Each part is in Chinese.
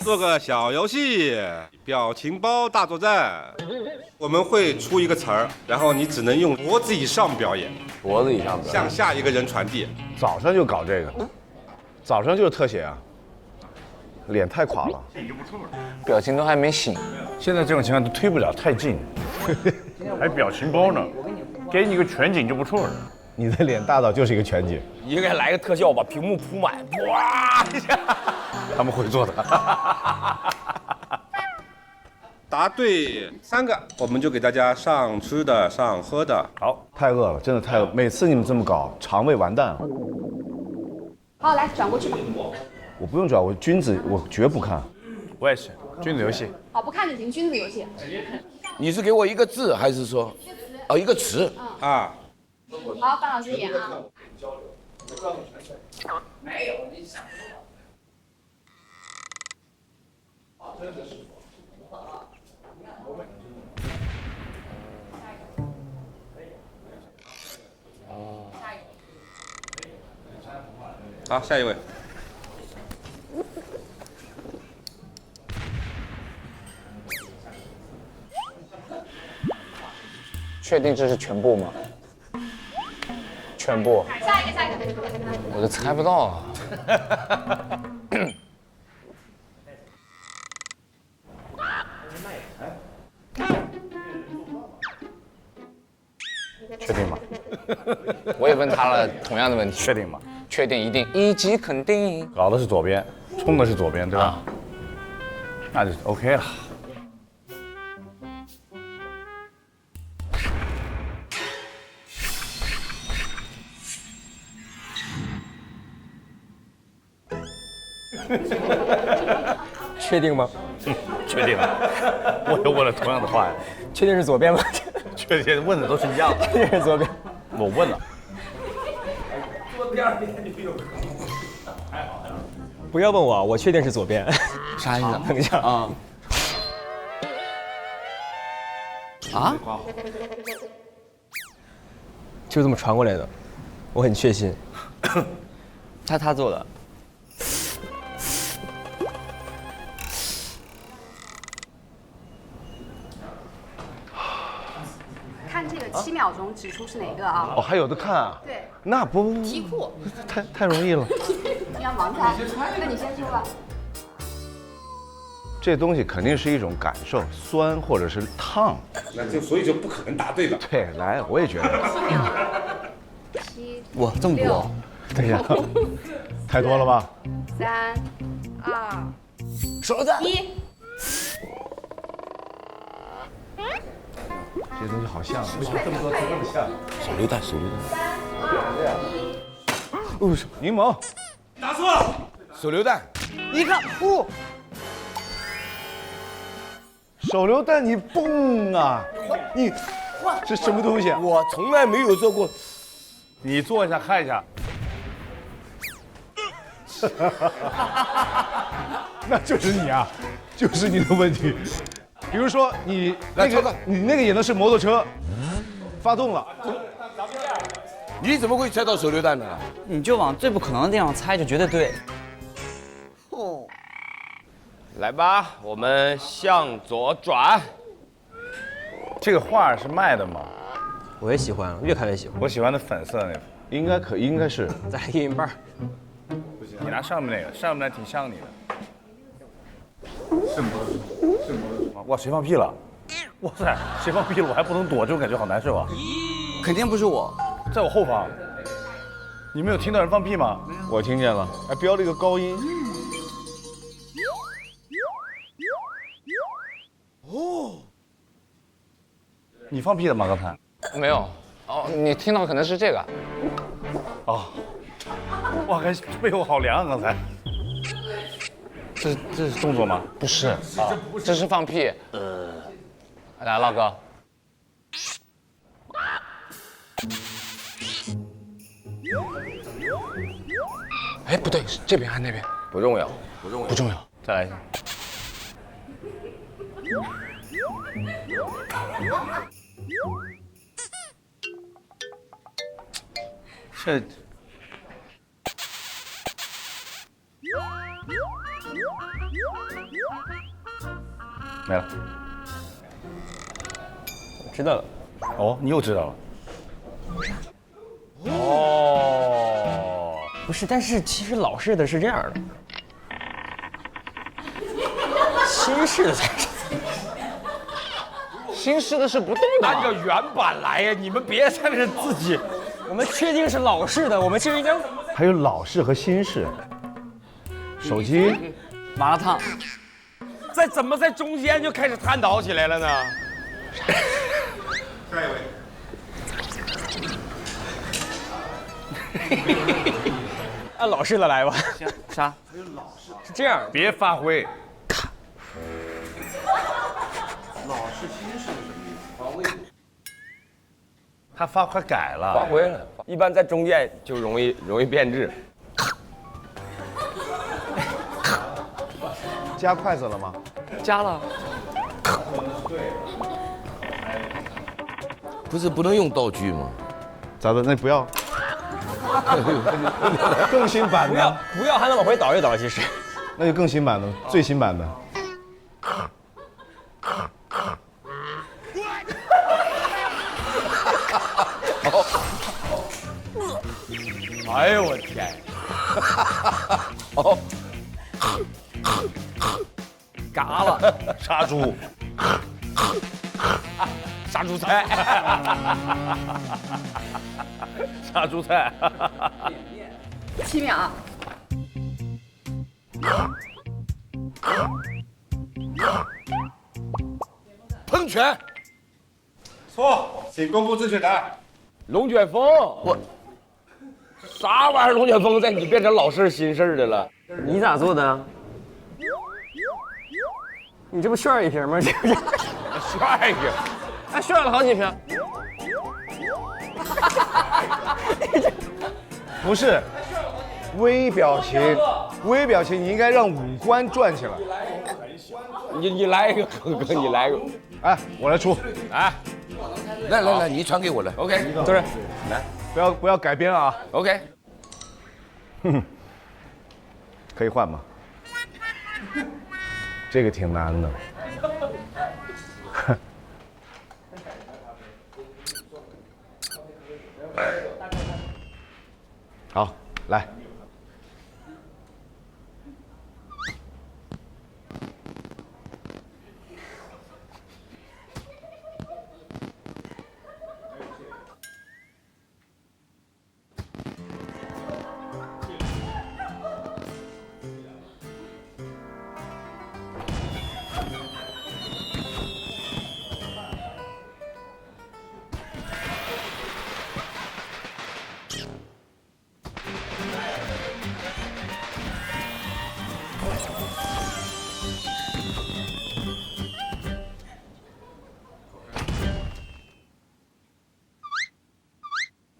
做个小游戏，表情包大作战。我们会出一个词儿，然后你只能用脖子以上表演，脖子以上的，向下一个人传递。早上就搞这个，早上就是特写啊，脸太垮了，表情都还没醒。现在这种情况都推不了太近，还表情包呢，给你个全景就不错了。你的脸大到就是一个全景，应该来个特效，把屏幕铺满，哇一下。他们会做的。答对3个，我们就给大家上吃的、上喝的。好，太饿了，真的太饿。每次你们这么搞，肠胃完蛋了。好，来转过去吧。我不用转，我君子我绝不看。我也是，君子游戏。好，不看就行，君子游戏。你是给我一个字，还是说，哦，一个词？啊。好，范老师演啊。好，下一位。确定这是全部吗？全部。下一个。我都猜不到啊。确定吗？我也问他了同样的问题。确定吗？确定，一定，一级肯定。搞的是左边，冲的是左边，对吧？那就 OK 了。确定吗？确定了。我又问了同样的话呀。确定是左边吗？确定问的都是一样的。确定是左边。我问了。不要问我，我确定是左边。啥意思？等一下啊。啊？就这么传过来的，我很确信。他做的。看这个7秒钟指出是哪个啊？哦，还有的看啊？对。那不题库。太容易了。你要盲猜，那你先说吧。这东西肯定是一种感受，酸或者是烫。所以就不可能答对了。对，来，我也觉得。7、哇，这么多！等一下，太多了吧3、2、手榴弹。1。这东西好像，为什么这么多词这么像？手榴弹，手榴弹。柠檬。答错了。手榴弹。你看，哦，手榴弹你蹦啊！你这什么东西啊？我从来没有做过。你坐一下看一下。那就是你啊，就是你的问题。比如说你那个，你那个演的是摩托车，发动了。你怎么会猜到手榴弹呢？你就往最不可能的地方猜，就绝对对。来吧，我们向左转。这个画是卖的吗？我也喜欢，越看越喜欢。我喜欢的粉色那个，应该是。再来一个云瓣。你拿上面那个，上面那挺像你的。是摩托。哇，谁放屁了？哇塞，谁放屁了？我还不能躲，这种感觉好难受啊！肯定不是我，在我后方。你没有听到人放屁吗？我听见了，还标了一个高音。哦，你放屁了吗？刚才？没有。哦，你听到可能是这个。哦，哇，还背后好凉啊！刚才。这是动作吗？不是，啊，这是放屁。来，老哥。哎，不对，是这边还是那边？不重要，不重要。再来一下。这没了。我知道了。哦，你又知道了。哦，不是，但是其实老式的是这样的，新式的才是。新式的是不动的。按照原版来呀，你们别在这自己。我们确定是老式的，我们其实应该。还有老式和新式。手机，麻辣烫，怎么在中间就开始探讨起来了呢？下一位。按老式的来吧。啥？是这样，别发挥。他快改发了。挥了，一般在中间就容易变质。加筷子了吗？加了，不是不能用道具吗？咋的？那不要。更新版不要的，不要，还能往回倒一倒，其实。那就更新版的，最新版的。哎呦我天！哦，嘎了，杀猪，杀猪菜，杀猪菜。 7秒。喷泉，错，请公布正确答案。龙卷风，啥玩意儿？龙卷风在你变成老式新式的了？你咋做的？你这不炫一瓶吗？这不是帅呀！还炫了好几瓶。不是，微表情，微表情，你应该让五官转起来。你来一个，哥，你来一个。哎，我来出，哎来，你传给我来。 ，OK，都是不要改编啊， OK，可以换吗？这个挺难的。好，来。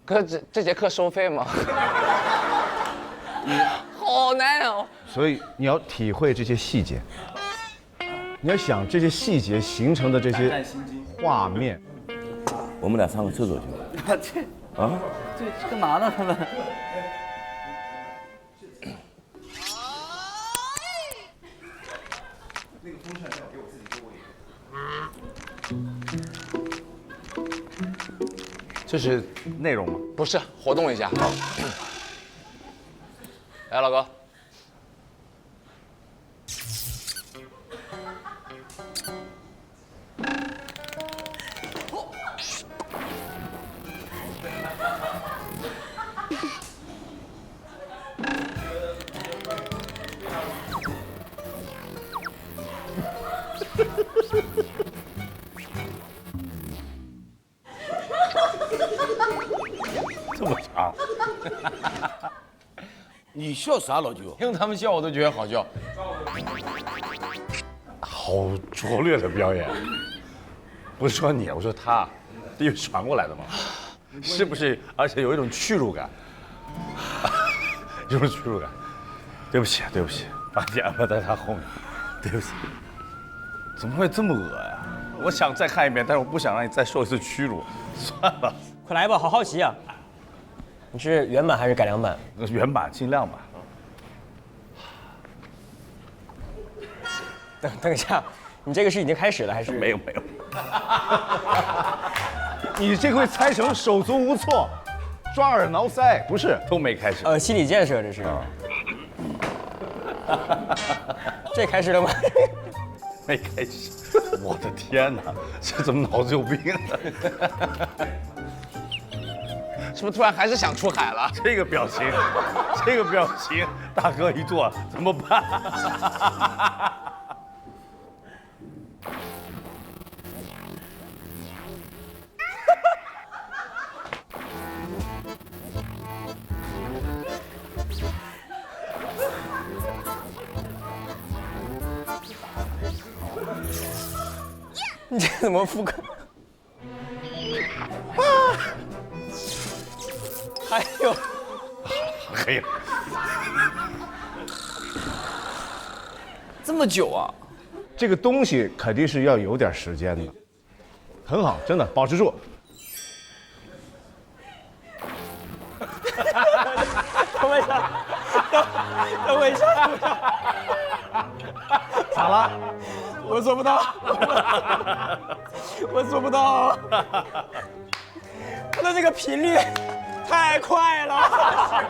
哥，这节课收费吗？好难哦。所以你要体会这些细节，你要想这些细节形成的这些画面。我们俩上个厕所去吧。这干嘛呢？他们？这是内容吗？不是，活动一下。来，老哥。这么长？你笑啥，老舅？听他们笑，我都觉得好笑。好拙劣的表演。不是说你，我说他，因为传过来的嘛，是不是？而且有一种屈辱感，有种屈辱感。对不起，对不起，把你安排在他后面，对不起。怎么会这么恶呀？我想再看一遍，但是我不想让你再受一次屈辱。算了，快来吧，好好奇啊！你是原版还是改良版？原版尽量吧。等一下，你这个是已经开始了还是？没有。你这会猜成手足无措，抓耳挠腮，不是都没开始。心理建设这是。这开始了吗？没开始。我的天哪，这怎么脑子有病呢？是不是突然还是想出海了？这个表情，大哥一做怎么办？你这怎么复刻？还有，哎呀，这么久啊？这个东西肯定是要有点时间的，很好，真的保持住。等我一下，等我一下，咋了？我做不到，我做不到，他的这个频率太快了。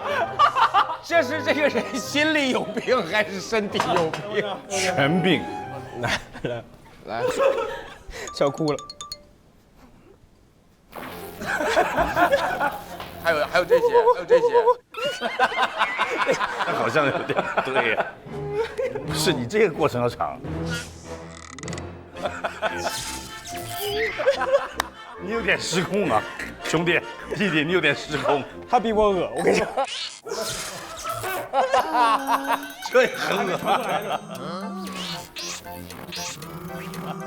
这是这个人心里有病还是身体有病？全病。来，笑哭了。还有这些，那好像有点对呀。不是你这个过程要长。你有点失控啊，兄弟，弟弟，你有点失控。他比我恶，我跟你说。这也很恶。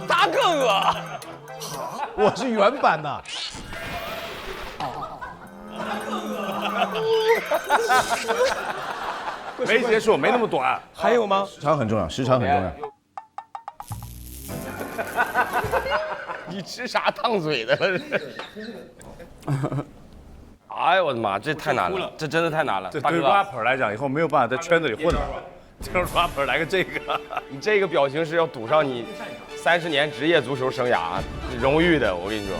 他更恶。我是原版的。没结束，没那么短。还有吗？时长很重要，时长很重要。你吃啥烫嘴的了？哎呦我的妈，这太难了，这真的太难了。这对 rapper 来讲，以后没有办法在圈子里混了。这 rapper 来个这个，你这个表情是要赌上你30年职业足球生涯荣誉的，我跟你说。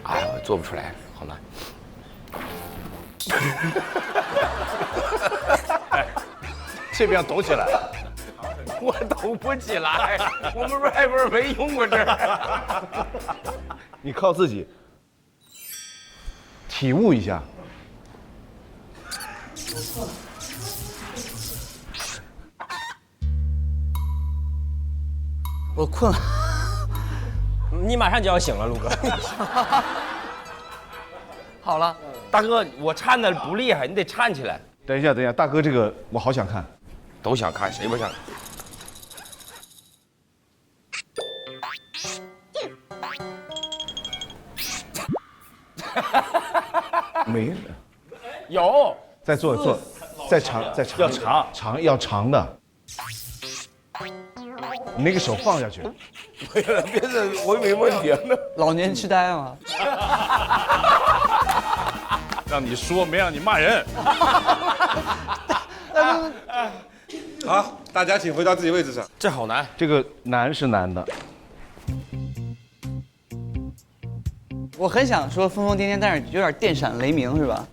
哎呀，我做不出来，好难。哎，这边抖起来。我抖不起来，我们 rapper 没用过这儿。你靠自己体悟一下。我困了。你马上就要醒了，陆哥。好了，大哥，我颤的不厉害，你得颤起来。等一下，大哥，这个我好想看。都想看，谁不想看？没了。有。再做，再长，要长的。你那个手放下去。别的我以为问题呢。老年痴呆吗？让你说，没让你骂人。好，大家请回到自己位置上。这好难。这个难是难的。我很想说疯疯癫癫，但是有点电闪雷鸣，是吧？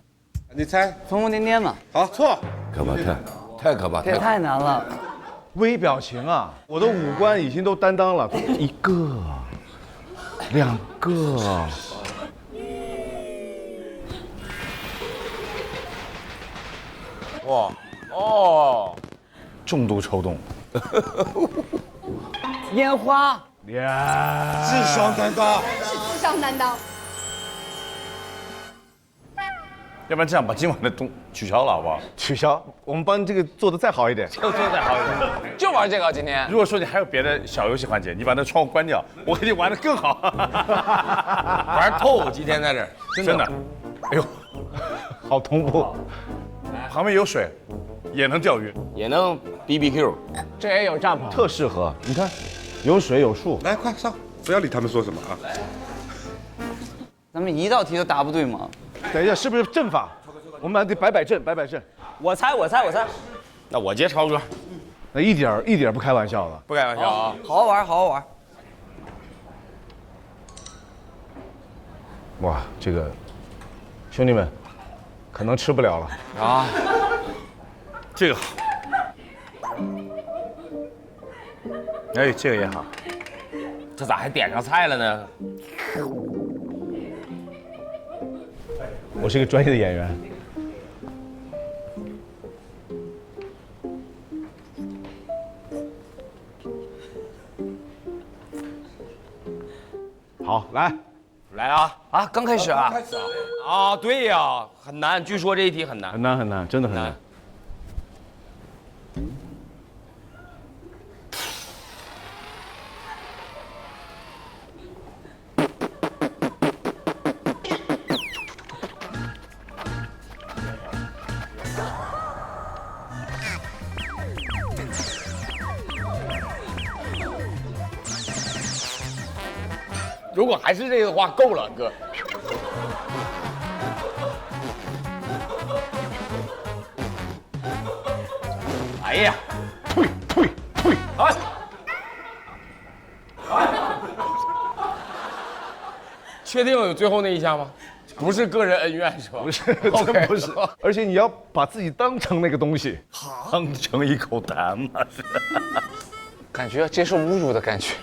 你猜？疯疯癫癫嘛。好，错。可怕，太可怕，这也太难了。微表情啊，我的五官已经都担当了1个、2个。哇哦，重度抽动。烟花。智商担当。是智商担当。要不然这样把今晚的取消了好不好？取消，我们帮这个做的再好一点。就做再好一点。就玩这个今天。如果说你还有别的小游戏环节，你把那窗户关掉，我给你玩的更好。玩透，今天在这儿，真的。哎呦，好同步。旁边有水，也能钓鱼，也能 BBQ， 这也有帐篷，特适合。你看，有水有树。来，快上，不要理他们说什么啊。咱们一道题都答不对吗？等一下，是不是阵法？我们得摆阵。我猜。那我接超哥。那一点不开玩笑的。不开玩笑啊！好好玩，好好玩。哇，这个兄弟们可能吃不了了啊！这个好。哎，这个也好。这咋还点上菜了呢？我是一个专业的演员。好，来啊！啊，刚开始啊！啊，对呀，很难，据说这一题很难。很难很难，真的很难。如果还是这个的话，够了，哥。哎呀，呸！哎，确定有最后那一下吗？不是个人恩怨是吧？不是，真不是。而且你要把自己当成那个东西，当成一口痰嘛是。感觉要接受侮辱的感觉。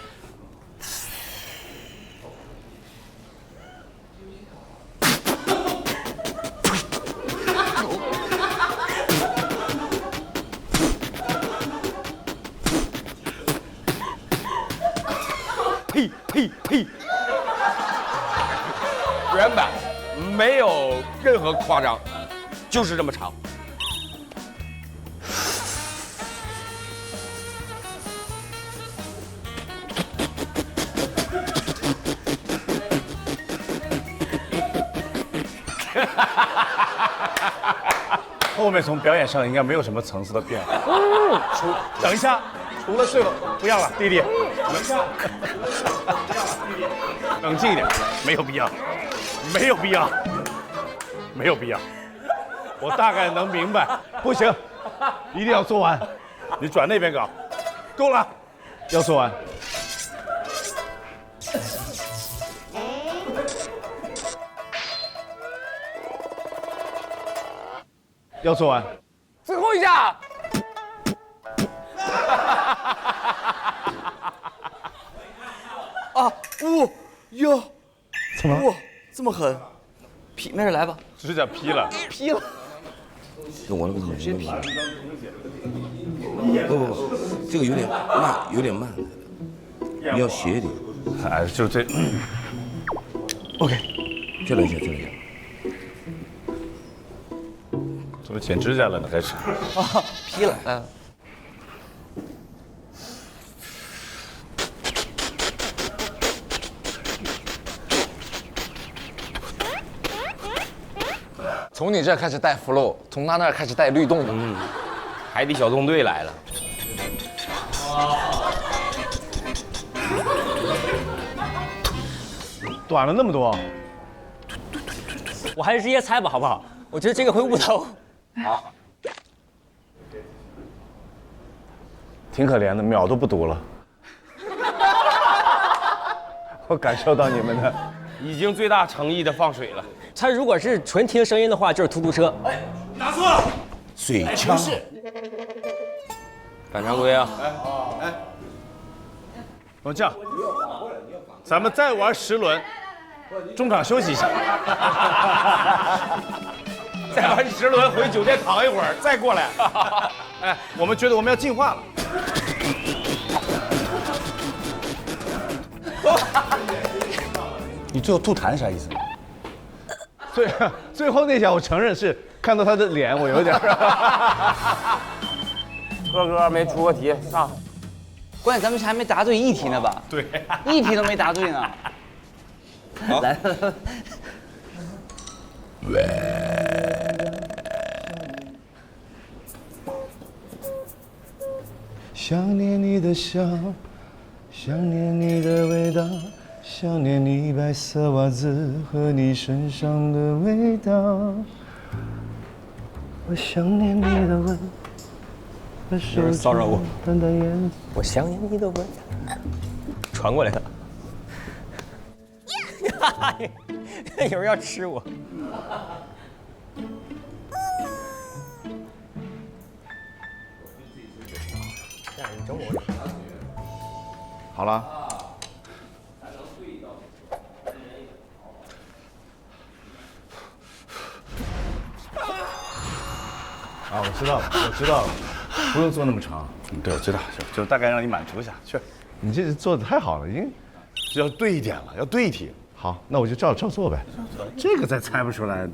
呸！原版没有任何夸张，就是这么长。后面从表演上应该没有什么层次的变化。等一下，除了最后不要了，弟弟，等一下，冷静一点，没有必要，没有必要，没有必要。我大概能明白，不行，一定要做完，你转那边搞，够了，要做完。要做完，最后一下。啊，哟，怎么了？哇，这么狠，劈，没事来吧，指甲劈了，劈了。跟我那个先劈。不，这个有点慢，有点慢，你要斜一点。哎，就这，OK， 再来一下，再来一下。怎么剪指甲了呢？开始。啊，劈了，来了。从你这开始带 flow， 从他那儿开始带律动的。海底小纵队来了。短了那么多。我还是直接猜吧，好不好？我觉得这个会误导。好，挺可怜的，秒都不读了。我感受到你们的，已经最大诚意的放水了。他如果是纯听声音的话，就是突突车。哎，答错了。水枪。反常规啊！我这样，咱们再玩10轮，中场休息一下。再玩10轮，回酒店躺一会儿，再过来。哎，我们觉得我们要进化了。你最后吐痰啥意思？最后那下我承认是看到他的脸，我有点。哥没出过题，上。关键咱们还没答对一题呢吧？对，一题都没答对呢。来，想念你的笑，想念你的味道，想念你白色袜子和你身上的味道。我想念你的吻，把手人骚扰我，淡淡眼。我想念你的味道。传过来的。有人要吃我。好了。啊，我知道了，不用做那么长。对，我知道，就大概让你满足一下，去。你这做的太好了，已经要对一点了，要对题。好，那我就照做呗。这个再猜不出来。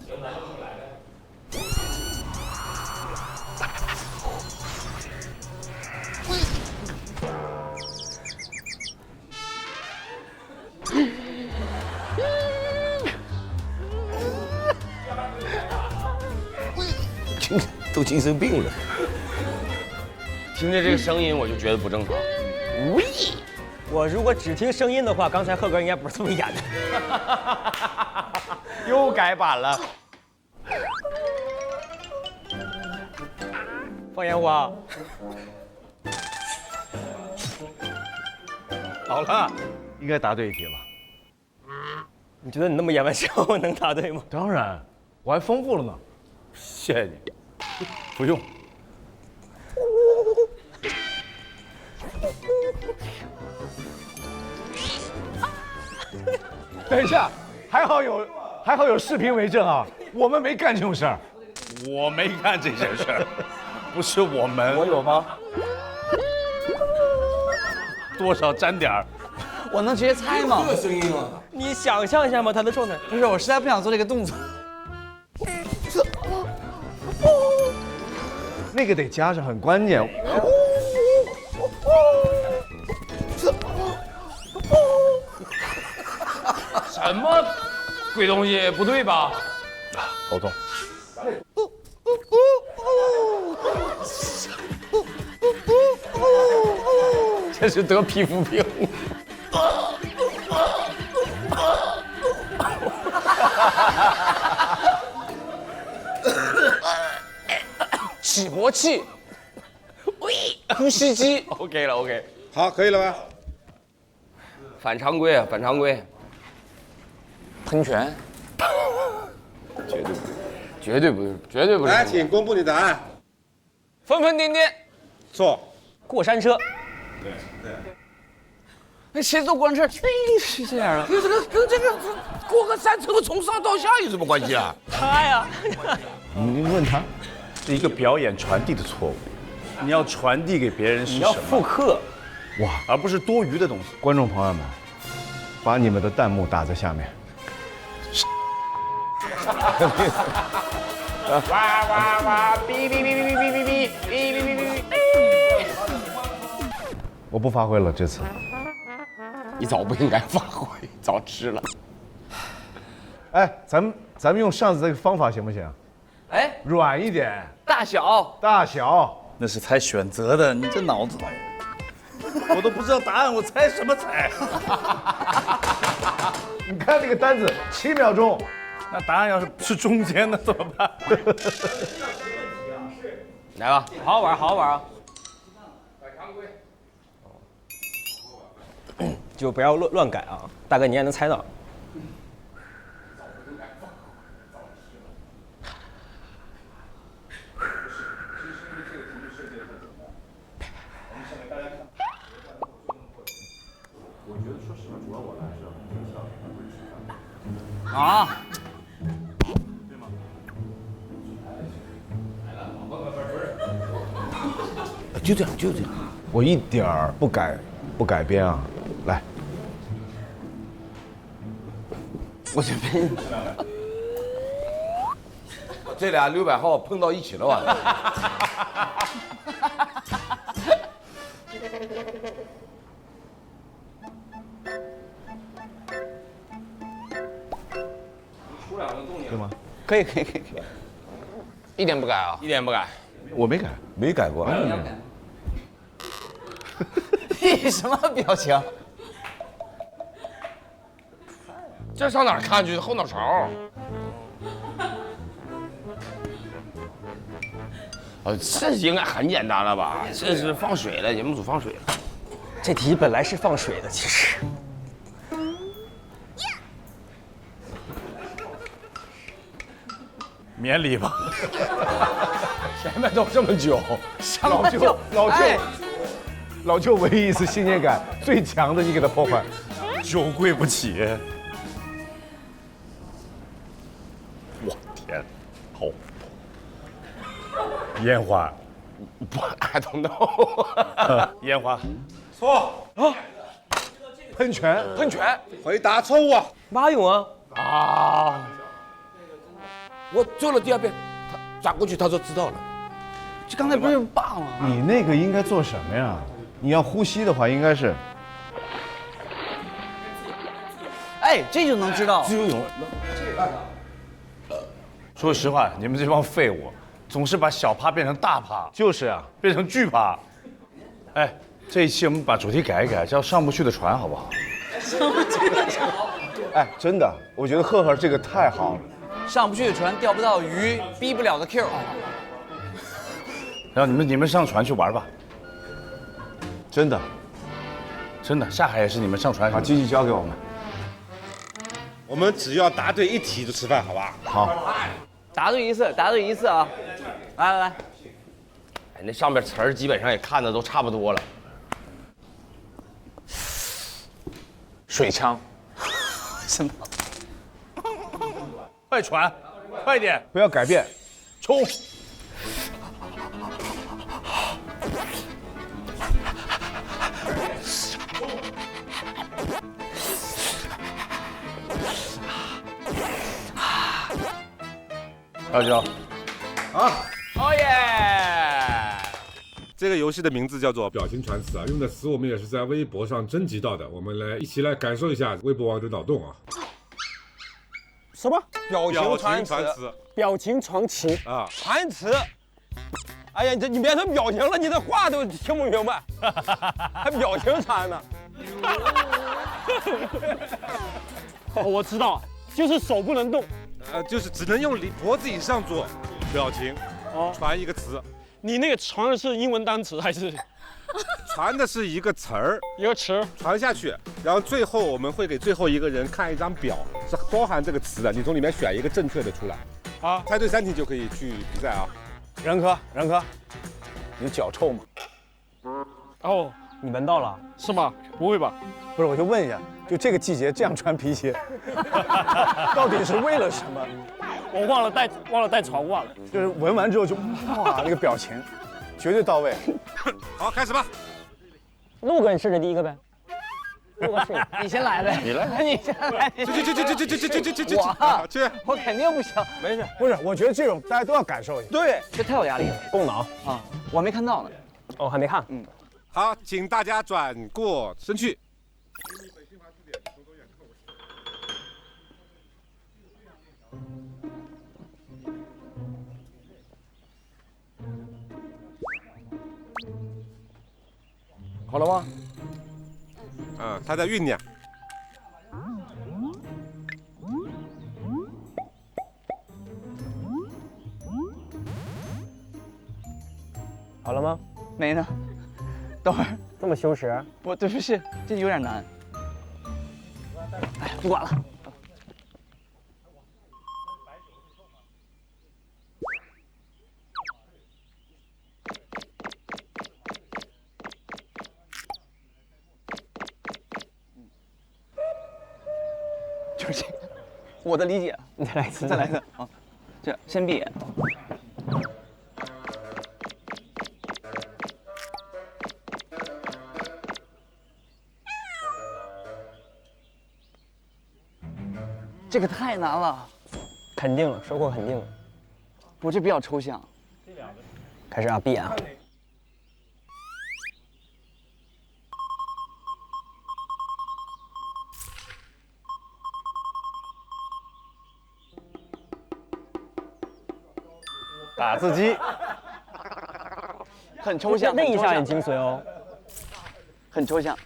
都精神病了。听着这个声音，我就觉得不正常。我如果只听声音的话，刚才贺哥应该不是这么演的。又改版了。放烟花。好了，应该答对一题了。你觉得你那么演完之后能答对吗？当然，我还丰富了呢。谢谢你，不用。等一下，还好有视频为证啊，我们没干这种事儿。我没干这件事儿，不是我们。我有吗？多少沾点儿。我能直接猜吗？这声音啊！你想象一下嘛，他的状态。不是，我实在不想做这个动作。那个得加上，很关键。什么鬼东西？不对吧？头痛。这是得皮肤病。起搏器，呼吸机。OK 了 ，OK。好，可以了吧？反常规啊，反常规。喷泉，绝对不是，绝对不是。来，请公布你答案。疯疯癫癫，错。过山车。那谁坐过山车？是这样的。这个跟这个过个山车从上到下有什么关系啊？他呀。你问他，是一个表演传递的错误，你要传递给别人是你要什么？复刻。哇，而不是多余的东西。观众朋友们，把你们的弹幕打在下面。哇哇哇！哔哔哔哔哔哔哔哔哔哔哔哔。我不发挥了这次。你早不应该发挥，早吃了。哎，咱们用上次这个方法行不行？哎，软一点，大小。大小。那是猜选择的，你这脑子，我都不知道答案，我猜什么猜？你看这个单子，7秒钟。那答案要是中间的怎么办？来吧，好好玩，好好玩啊！就不要乱改啊！大哥，你也能猜到。啊！就这样，就这样。我一点儿不改编啊！来，我这边这俩600号碰到一起了完了。对吗？可以。一点不改啊，一点不改。我没改，没改过。你什么表情？这上哪儿看去？后脑勺。这应该很简单了吧？这是放水了，节目组放水了。这题本来是放水的，其实。免礼吧。前面都这么久，老舅唯一一次信任感最强的，你给他破坏，酒贵不起。我天，好，烟花，不 ，I don't know 烟花，错，喷泉，回答错误。蛙泳啊，啊！我做了第二遍，他转过去，他说知道了。这刚才不是爸吗？你那个应该做什么呀？你要呼吸的话，应该是哎，这就能知道。自由泳，说实话，你们这帮废物，总是把小趴变成大趴，就是啊。变成巨趴。哎，这一期我们把主题改一改，叫上不去的船，好不好？哎，真的，我觉得赫赫这个太好了。上不去的船，钓不到鱼，逼不了的 Q。然后你们上船去玩吧，真的，真的，下海也是你们上船。把机器交给我们。我们只要答对一题就吃饭，好吧？好，答对一次，答对一次啊！来，哎，那上面词儿基本上也看的都差不多了。水枪，什么？快船，快点，不要改变，冲！大舅，哦耶！这个游戏的名字叫做表情传词啊，用的词我们也是在微博上征集到的，我们一起来感受一下微博王者脑洞啊。什么？表表情传词，情传词表情传情啊，传词。哎呀，你别说表情了，你这话都听不明白，还表情传呢。哦，我知道，就是手不能动。就是只能用脖子以上做表情，传一个词。你那个传的是英文单词还是传的是一个词儿，一个词？传下去，然后最后我们会给最后一个人看一张表，是包含这个词的，你从里面选一个正确的出来。啊，猜对3题就可以去比赛啊。任科，你脚臭吗？哦，你闻到了？是吗？不会吧？不是，我就问一下，就这个季节这样穿皮鞋，到底是为了什么？我忘了带床袜了。就是闻完之后就哇，那个表情，绝对到位。好，开始吧。陆哥，你试试第一个呗。陆哥试，你先来呗。你来，你先来。去，我肯定不行。没事，不是，我觉得这种大家都要感受一下。对，这太有压力了动脑啊！我没看到呢。哦，还没看。好，请大家转过身去。好了吗？他在酝酿。好了吗？没呢。等会儿，这么羞耻？不对不起，这有点难。哎，不管了。就是这个，我的理解。你再来一次，再来一次啊！这样先闭眼。这个太难了，肯定了，收获肯定了。我这比较抽象。开始啊，闭眼啊。打字机，很抽象，那一下很精髓哦。很抽象。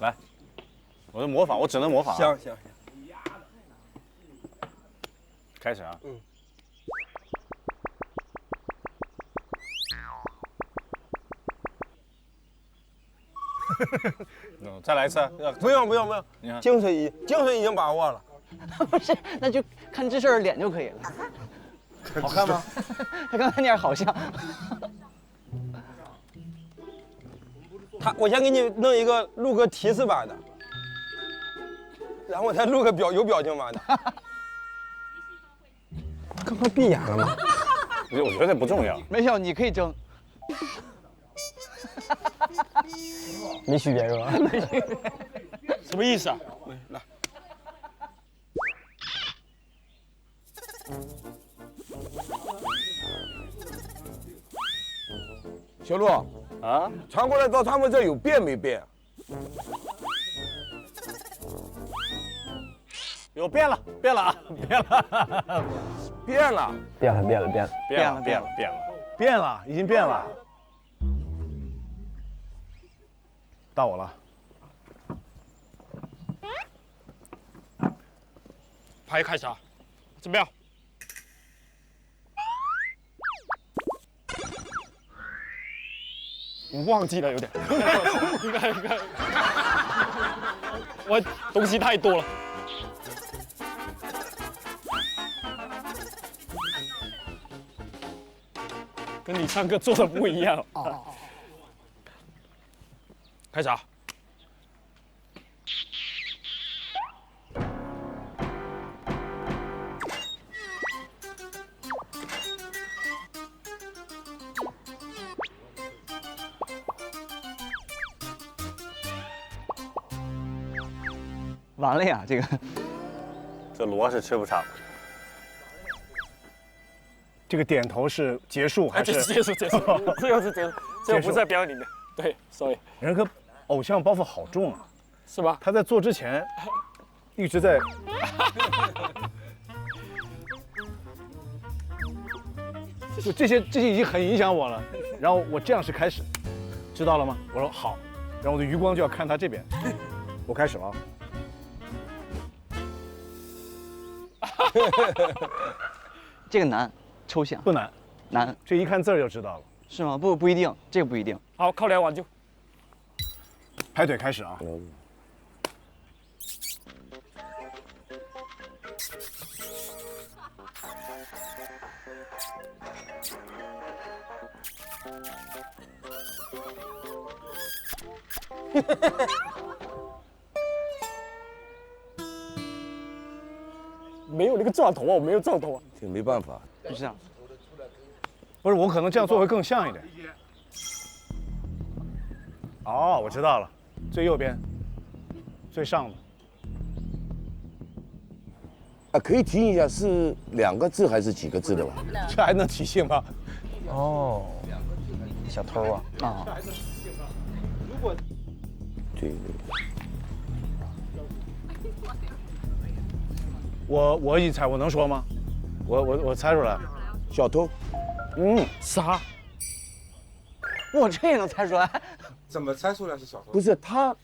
来，我就模仿，我只能模仿。行。开始啊。再来一次。不用不用不用，你看精神已经把握了。不是，那就看这事儿脸就可以了。好看吗？他刚才那样好像。我先给你弄一个录个提示版的，然后我再录个有表情版的。刚刚闭眼了吗？我觉得不重要。没事，你可以争。没区别是吧？什么意思啊？来，小陆啊，传过来到他们这有变没变？有变了，变了啊，变了，变了，变了变了变了。变了，已经变了。到我了。牌开始啊，怎么样？我忘记了有点，应该，我东西太多了。跟你唱歌做的不一样。开始啊！完了呀，这个。这螺是吃不上。这个点头是结束还是？结束，这个是结束，这个不在表演里面。对 ，sorry。人哥偶像包袱好重啊，是吧？他在做之前一直在。就这些已经很影响我了。然后我这样是开始，知道了吗？我说好，然后我的余光就要看他这边。我开始了啊。这个难，抽象不难，难，这一看字儿就知道了。是吗？不一定，这个不一定。好，靠脸挽救。排腿开始啊。没有那个撞头啊，我没有撞头啊。这没办法。不是啊，不是，我可能这样做会更像一点。哦，我知道了，最右边，最上的。啊，可以提醒一下，是2个字还是几个字的吧？这还能提醒吗？哦，小偷啊！啊，对。我一猜，我能说吗？我猜出来，小偷。啥？我这也能猜出来？怎么猜出来是小偷？不是他，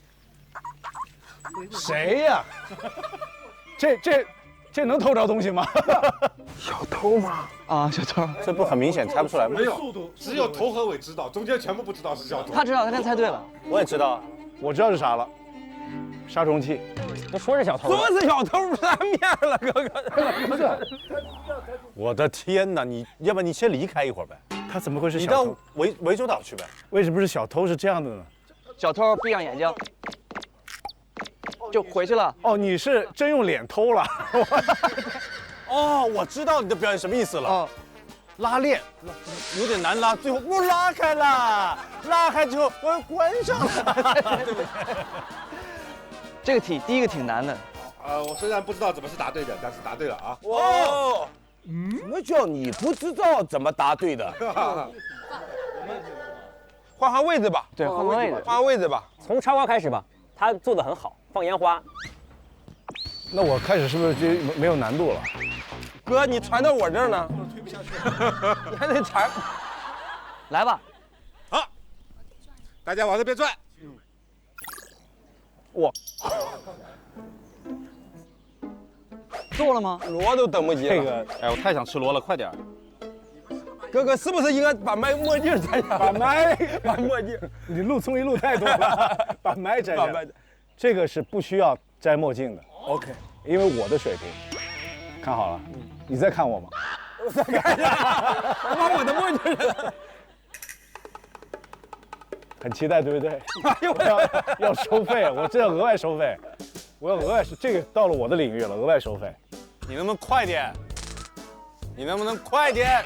谁呀？这能偷着东西吗？小偷吗？啊，小偷。这不很明显猜不出来吗？没有，只有头和尾知道，中间全部不知道是小偷。他知道，他猜对了。我也知道，我知道是啥了，杀虫剂。都说是小偷，说是小偷翻面了，哥哥。不是，我的天哪！你要不你先离开一会儿呗，他怎么会是你到小偷？涠洲岛去呗。为什么是小偷是这样的呢？小偷闭上眼睛就回去了。哦，你是真用脸偷了。哦，我知道你的表演什么意思了。哦，拉链有点难拉，最后我拉开了，拉开之后我又关上了，对不对？这个第一个挺难的。我虽然不知道怎么是答对的，但是答对了啊。哦，什么叫你不知道怎么答对的？换位置吧。对，换位置。换位置吧。从插花开始吧，他做的很好，放烟花。那我开始是不是就没有难度了？哥，你传到我这儿呢，推不下去，你还得传。来吧。好，大家往这边转。哇，做了吗？螺都等不及了。这个，哎，我太想吃螺了，快点儿！哥哥是不是应该把墨镜摘下？把墨镜，你路综艺录太多了，把麦摘下。这个是不需要摘墨镜的。OK， 因为我的水平。看好了，你在看我吗？我在看你，我把我的墨镜摘了。很期待，对不对？要收费，我这要额外收费，我要额外收，这个到了我的领域了，额外收费。你能不能快点？你能不能快点？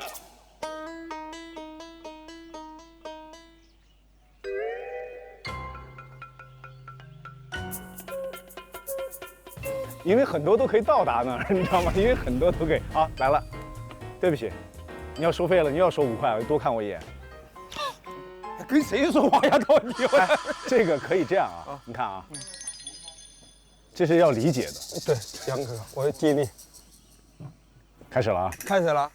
因为很多都可以到达那儿，你知道吗？因为很多都可以。好，来了，对不起，你要收费了，你要收5块，多看我一眼。跟谁说话呀？到底？这个可以这样啊，你看啊，这是要理解的。对，杨哥，我尽力。开始了啊！开始了。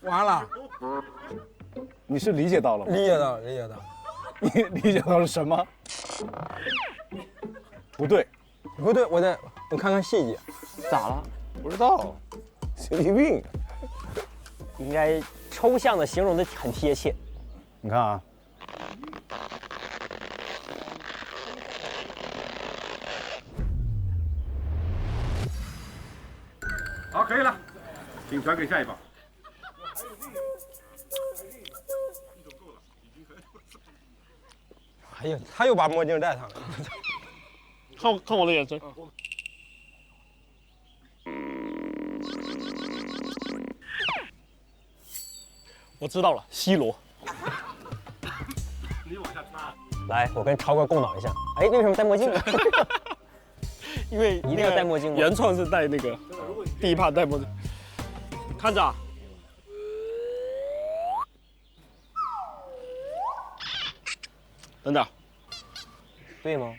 完了。你是理解到了吗？理解到，理解到。你理解到了什么？不对，不对，我看看细节。咋了？不知道，神经病。应该抽象的形容的很贴切。你看啊，好，可以了，请传给下一把。哎呀，他又把墨镜戴上了。看我的眼神。我知道了，C罗。你往下插。来，我跟超哥共脑一下。哎，为什么戴墨镜呢？因为一定要戴墨镜吗？原创是戴那个，第一趴戴墨镜。看着啊。等等。对吗？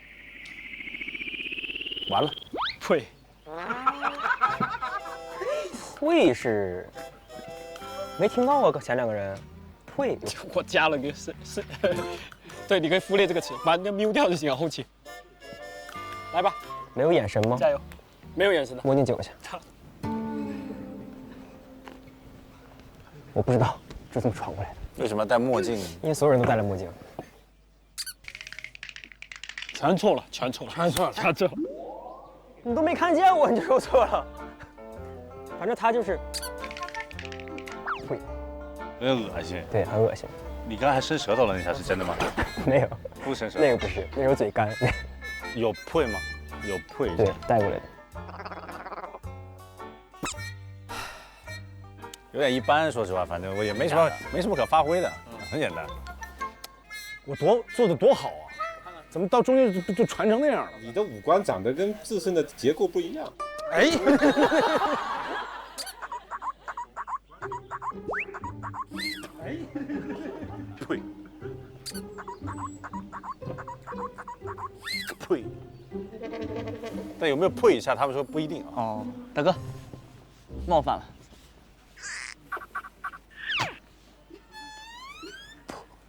完了，呸！会是没听到啊，前2个人会。我加了个是，对，你可以忽略这个词，把那瞄掉就行了。后期，来吧，没有眼神吗？加油！没有眼神的，墨镜借我一下。我不知道是怎么传过来的。为什么戴墨镜？因为所有人都戴了墨镜。全错了，全错了，全错了，全错了。你都没看见我，你就说错了。反正他就是会，有点恶心。对，很恶心。你刚才还伸舌头了，那下是真的吗？没有，不伸舌。那个不是，那时候嘴干。有配吗？有配。对，带过来的。有点一般，说实话，反正我也没什么可发挥的，很简单。我做的多好啊！怎么到中间就传成那样了？你的五官长得跟自身的结构不一样。哎。呸！呸！但有没有配一下？他们说不一定啊。哦，大哥，冒犯了。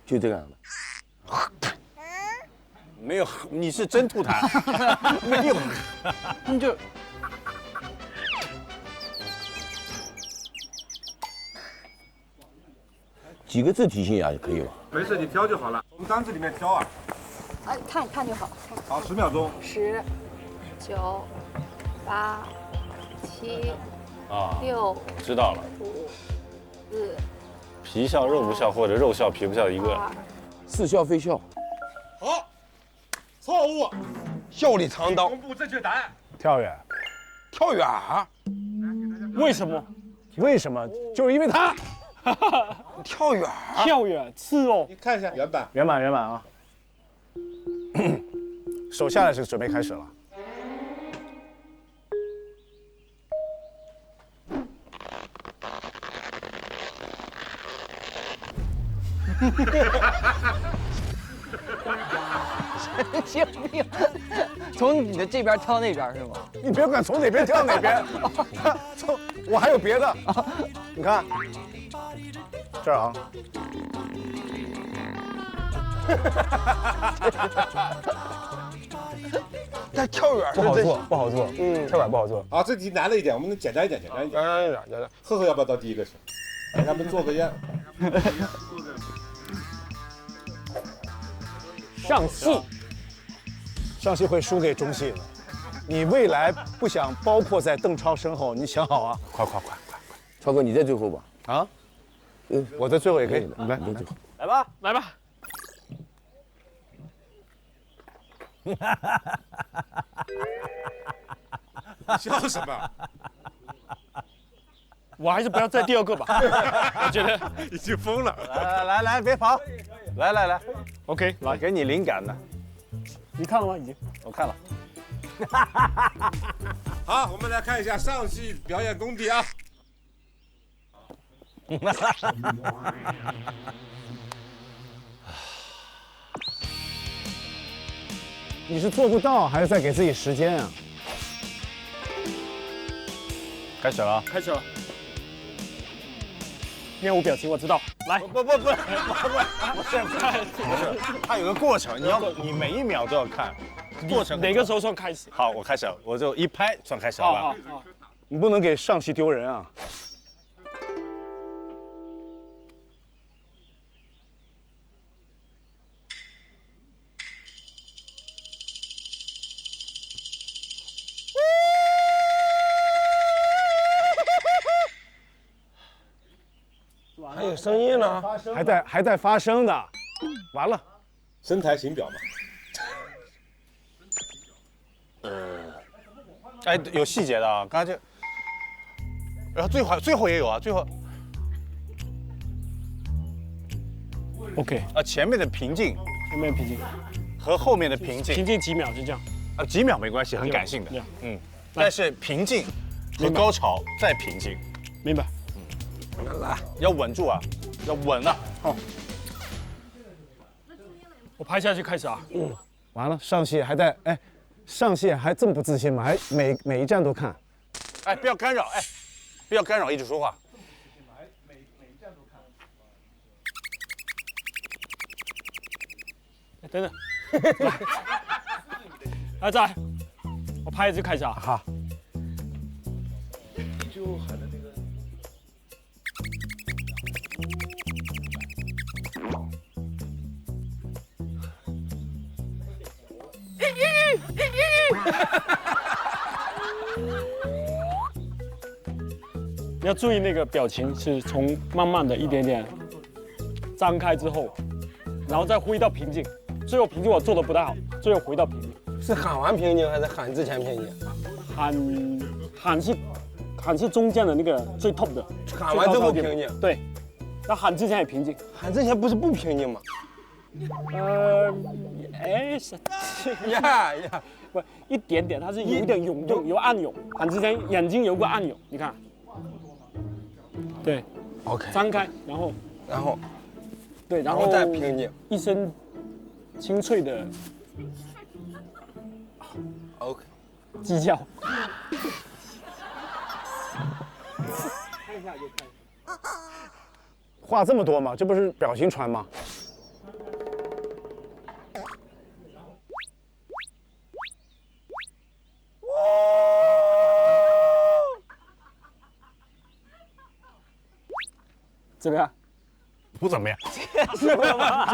就这个样子。没有，你是真吐痰，没有，他们就几个字提醒一下就可以了。没事，你挑就好了，从单子里面挑啊。哎，看看就好。好，10秒钟。10、9、8、7、6，知道了。5、4。皮笑肉不笑，或者肉笑皮不笑一个。似笑非笑。好，错误。笑里藏刀。公布正确答案。跳远。跳远？为什么？为什么？就是因为他。跳远？跳远是哦。你看一下原版。原版啊。手下来是准备开始了。神经病！从你的这边跳到那边是吗？你别管从哪边跳哪边，我还有别的。你看，这儿啊。但跳远不好做，不好做，跳远不好做。啊，这题难了一点，我们简单一点，简单一点。赫赫要不要到第一个去？给他们做个样。上戏，上戏会输给中戏的。你未来不想包括在邓超身后，你想好啊！快！超哥，你在最后吧？啊，我在最后也可以。你来，你在最后。来吧，来吧。笑什么？我还是不要再第二个吧，我觉得已经疯了。来，别跑！来 OK， 来，给你灵感的。你看了吗？已经，我看了。好，我们来看一下上戏表演功底啊。你是做不到，还是在给自己时间啊？开始了，开始了。面无表情，我知道。来，不是，它有个过程，你每一秒都要看，过程哪个时候算开始？好，我开始了，我就一拍算开始，好吧？好。你不能给上戏丢人啊！还有声音呢，还带发声的，完了，声台形表嘛。哎，有细节的啊，刚才就，然后最后也有啊，最后 OK， 前面的平静，前面平静和后面的平静，平静几秒就这样。啊，几秒没关系，很感性的，但是平静和高潮再平静，明白？来，要稳住啊，要稳啊。好，我拍下去开始啊。完了，上戏还带上戏还这么不自信吗？还每一站都看。哎，不要干扰，不要干扰，一直说话。等等，来再，我拍就开始啊。好。你要注意那个表情是从慢慢的一点点张开之后，然后再回到平静。最后平静我做的不太好，最后回到平静。是喊完平静还是喊之前平静？喊是中间的那个最 top 的，喊完之后平静。对，那喊之前也平静。喊之前不是不平静吗？呀，不，一点点，它是有一点涌动，有暗涌。喊之前眼睛有个暗涌，你看。对 ，OK， 张开，然后，对，然后再平静，一声清脆的 ，OK， 鸡叫。话这么多吗？这不是表情传吗？怎么样？不怎么样。结束了吗？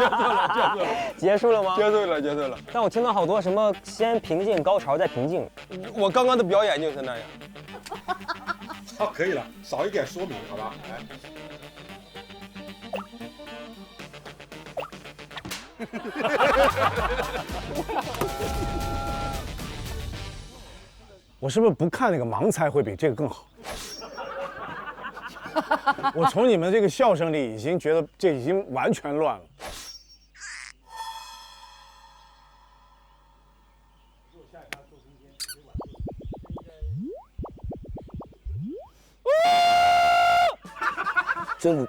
结束了吗？结束了。但我听到好多什么先平静高潮再平静，我刚刚的表演就是那样。好，可以了，少一点说明，好吧？我是不是不看那个盲猜会比这个更好？我从你们这个笑声里已经觉得这已经完全乱了。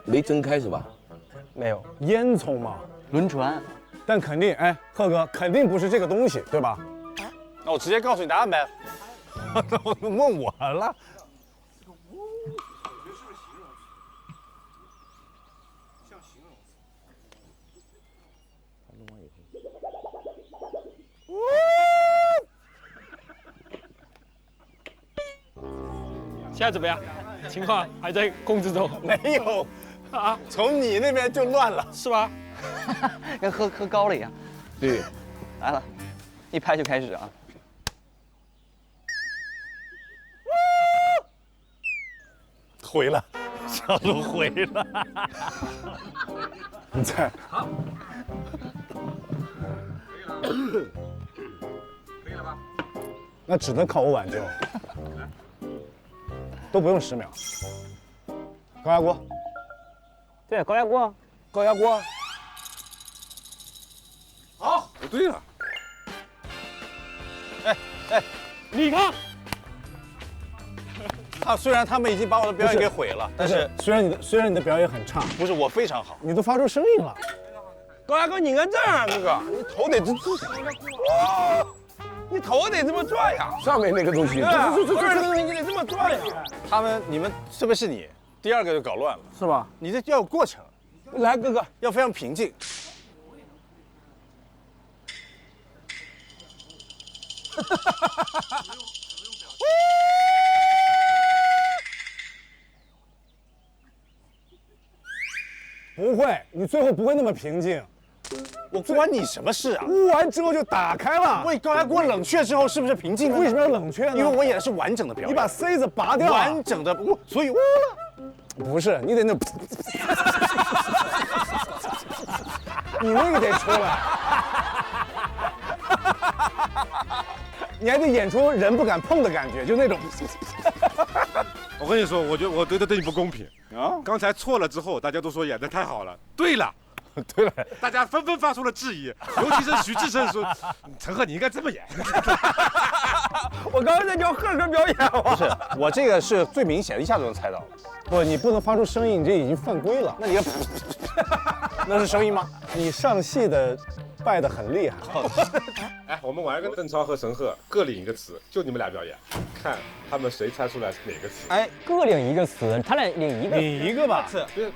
没睁开是吧？没有烟囱嘛，轮船，但肯定，贺哥肯定不是这个东西，对吧？那我直接告诉你答案呗。问我了。现在怎么样？情况还在控制中？没有啊，从你那边就乱了，是吧？跟喝高了一样。对，来了，一拍就开始啊。毁了，小鹿毁了。你猜？可以了吧？那只能靠我挽救，都不用10秒。高压锅，对，高压锅，高压锅。好，不对了。哎，你看，虽然他们已经把我的表演给毁了，但是虽然你的表演很差，不是我非常好，你都发出声音了。高压锅，你看这样，哥哥，你头得哇，你头得这么转呀，上面那个东西，你得这么转呀。你们特别是你，第二个就搞乱了，是吧？你这要有过程。来，哥哥，要非常平静。不会，你最后不会那么平静。我关你什么事啊？捂完之后就打开了。为高压锅冷却之后是不是平静了？为什么要冷却呢？因为我演的是完整的表演。你把塞子拔掉，完整的，所以呜了。不是，你得那，你那个得出来。你还得演出人不敢碰的感觉，就那种。我跟你说，我觉得我对你不公平啊！刚才错了之后，大家都说演得太好了。对了，对了，大家纷纷发出了质疑，尤其是徐志胜说：“陈赫，你应该这么演。”我刚刚在教赫哥表演。不是，我这个是最明显的，一下就能猜到。不，你不能发出声音，你这已经犯规了。那你要，那是声音吗？你上戏的败得很厉害。哎，我们玩一个邓超和陈赫各领一个词，就你们俩表演，看他们谁猜出来是哪个词。哎，各领一个词，他俩领一个。领一个吧。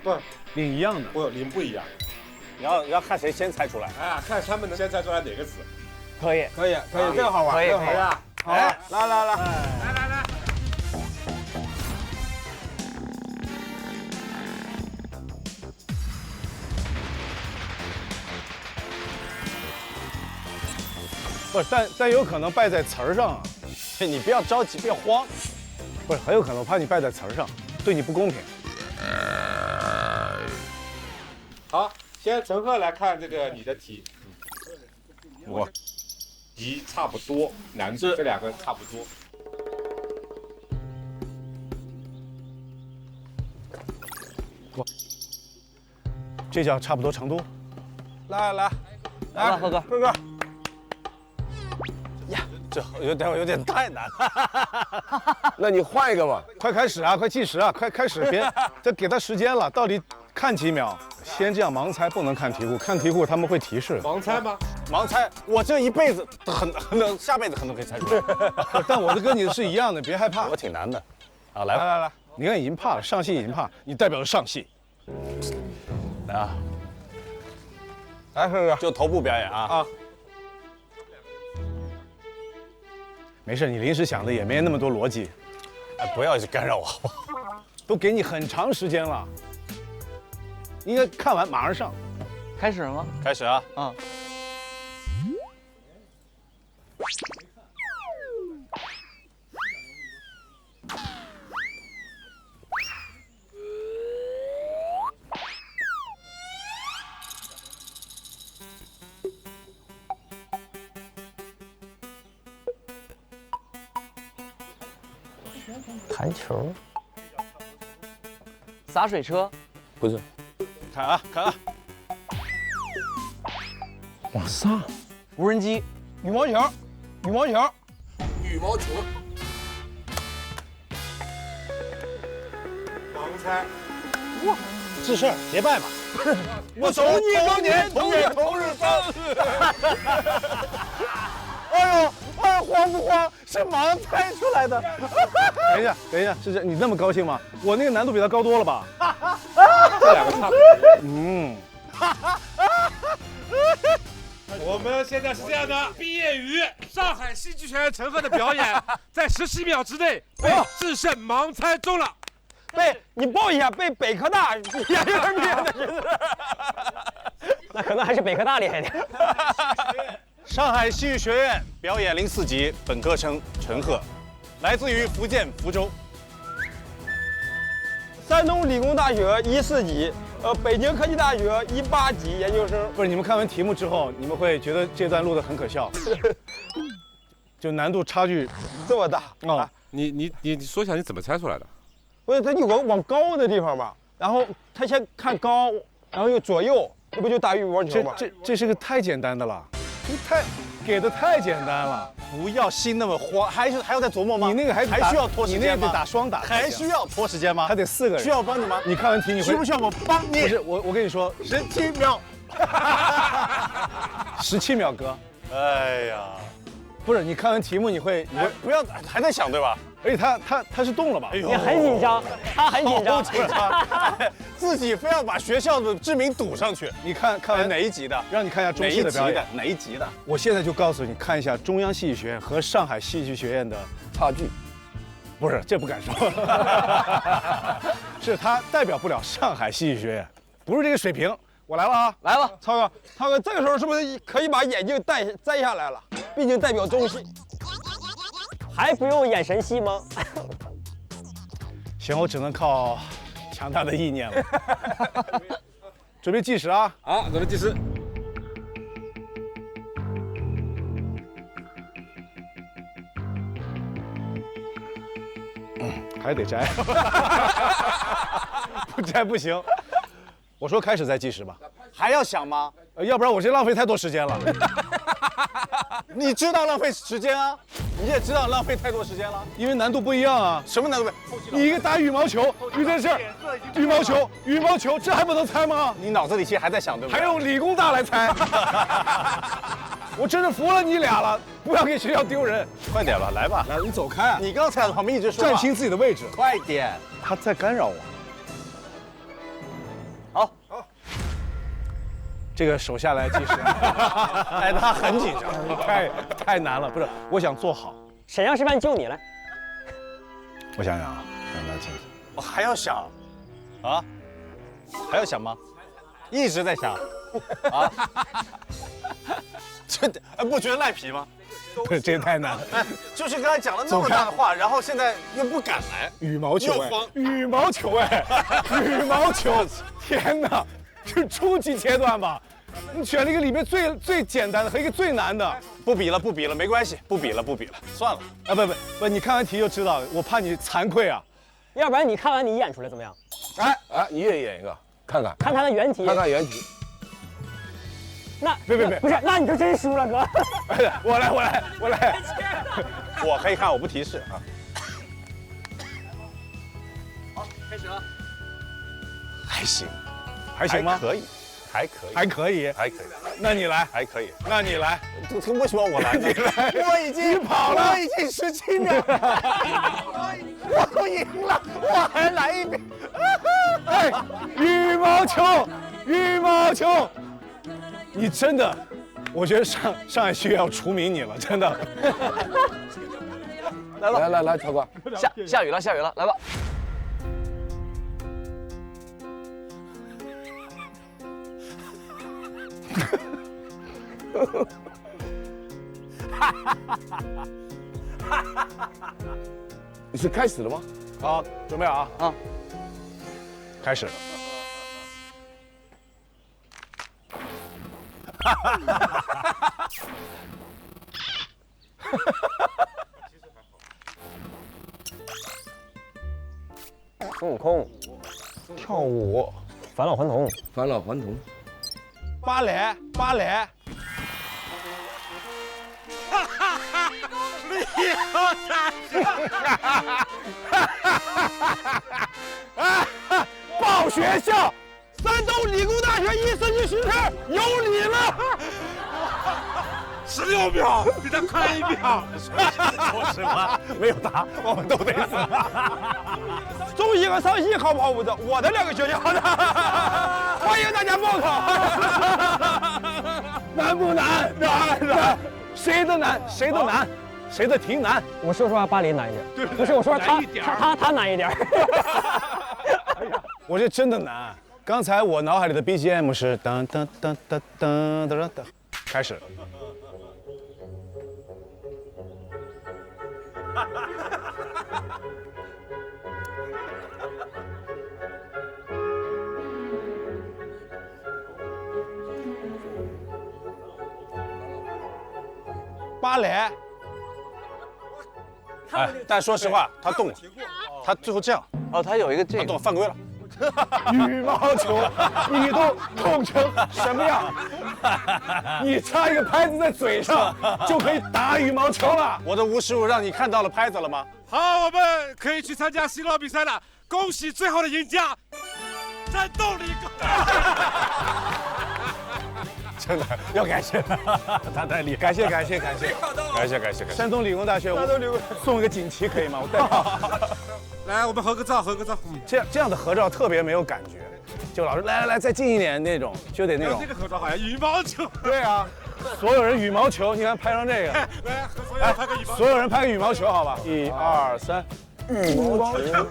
不，领一样的。不，领不一样。你要看谁先猜出来。哎，看他们能先猜出来哪个词。可以，这个好玩，可以啊。好，来。不是，但有可能败在词儿上啊！你不要着急，不要慌。不是，很有可能我怕你败在词儿上，对你不公平。好，先陈赫来看这个你的题。我题差不多，难度这两个差不多。这叫差不多程度。来，喝个。呀，这有点太难了。那你换一个嘛？快开始啊！快计时啊！快开始！别，这给他时间了。到底看几秒？先这样盲猜，不能看题库。看题库他们会提示。盲猜吗？盲猜，我这一辈子很能，下辈子可能可以猜出来。但我的跟你的是一样的，别害怕。我挺难的。啊，来！你看已经怕了，上戏已经怕，你代表着上戏。来啊！来，哥哥，就头部表演啊！没事，你临时想的也没那么多逻辑，哎，不要去干扰我，好不好？都给你很长时间了，应该看完马上上。开始了吗？开始啊！弹球，洒水车，不是，看啊！往上，无人机，羽毛球，盲猜。哇，是事儿，结拜吧。我走你当年同月同日生。哎呦，慌不慌？是盲猜出来的。等一下，是你那么高兴吗？我那个难度比他高多了吧？这两个差不多。我们现在是这样的：毕业于上海戏剧学院陈赫的表演，在17秒之内被制胜盲猜中了。你报一下，被北科大演员毕业的人。那可能还是北科大厉害一点。上海戏剧学院表演04级本科生陈赫，来自于福建福州。山东理工大学14级，北京科技大学18级研究生。不是，你们看完题目之后，你们会觉得这段录的很可笑，就难度差距这么大啊！你说一下你怎么猜出来的？不是，它有个往高的地方嘛，然后他先看高，然后又左右，这不就打羽毛球吗？这是个太简单的了，给的太简单了，不要心那么慌，还要再琢磨吗？你那个还需要拖时间吗？你那个得打双打，还需要拖时间吗？还得4个人，需要帮你吗？你看完题你会需不需要我帮你？不是，我跟你说，17秒，17秒哥，哎呀，不是，你看完题目你会不要还在想对吧？而且他是动了吧？你很紧张，他很紧张，自己非要把学校的知名赌上去。你看完哪一集的？让你看一下中戏的表演，哪一集的？我现在就告诉你，看一下中央戏剧学院和上海戏剧学院的差距。不是，这不敢说，是他代表不了上海戏剧学院，不是这个水平。我来了啊，来了，超哥，这个时候是不是可以把眼镜摘下来了？毕竟代表中戏。还不用眼神戏吗？行，我只能靠强大的意念了。准备计时啊！好，准备计时。还得摘，不摘不行。我说开始再计时吧。还要想吗？要不然我这浪费太多时间了。你知道浪费时间啊？你也知道浪费太多时间了，因为难度不一样啊。什么难度不一样？你一个打羽毛球，于真是羽毛球，这还不能猜吗？你脑子里其实还在想，对不对？还用理工大来猜？我真是服了你俩了！不要给学校丢人。快点吧，来吧，来，你走开。你刚才在旁边一直说话，站清自己的位置。快点，他在干扰我。好。这个手下来计时，哎，他很紧张，太难了。不是，我想做好。沈阳师范就你来。我想想啊，让他清楚。我还要想，啊，还要想吗？一直在想，啊，这不觉得赖皮吗？不是，这个太难了。就是刚才讲了那么大的话，然后现在又不敢来。羽毛球，羽毛球，羽毛球，天哪！是初级阶段吧？你选了一个里面最简单的和一个最难的，不比了，没关系，不比了，算了。啊，不，你看完题就知道，我怕你惭愧啊。要不然你看完你演出来怎么样？哎，你也演一个，看他的原题，看原题。那别，不是，那你就真输了，哥。我来，我可以看，我不提示啊。好，开始了。还行吗？还可以。那你来，还可以。那你来，为什么我来？你来，你跑了，我已经17秒，我都赢了，我还来一遍。哎，羽毛球，你真的，我觉得上海戏剧要除名你了，真的。来，超哥，下雨了，来吧。你是开始了吗？好，准备啊！开始。孙悟空跳舞，返老还童，芭蕾，厉害！报学校，山东理工大学14级实试有你了。16秒，比他快1秒。说实话，没有他，我们都得死。中戏和上戏考不好我的2个学校的，欢迎大家报考。难不难？难，谁的难？谁的难？谁的挺难？我说实话，巴黎难一点。对，不是我说他难一点。我这真的难。刚才我脑海里的 BGM 是当当当当当当当，开始。芭蕾。哎，但说实话，他动了，他最后这样。哦，他有一个这个他动犯规了。羽毛球，你都痛成什么样？你插一个拍子在嘴上就可以打羽毛球了。我的无实物让你看到了拍子了吗？好，我们可以去参加新老比赛了。恭喜最后的赢家，战斗力高。真的要感谢他太厉害，感谢。山东理工大学，送一个锦旗可以吗？我带跑。来，我们合个照。这样的合照特别没有感觉，就老师来再近一点那种，就得那种。这个合照好像羽毛球。对啊，所有人羽毛球，你看拍成这个。来，和所有人拍个羽毛球。所有人拍个羽毛球，好吧？1、2、3，羽毛球。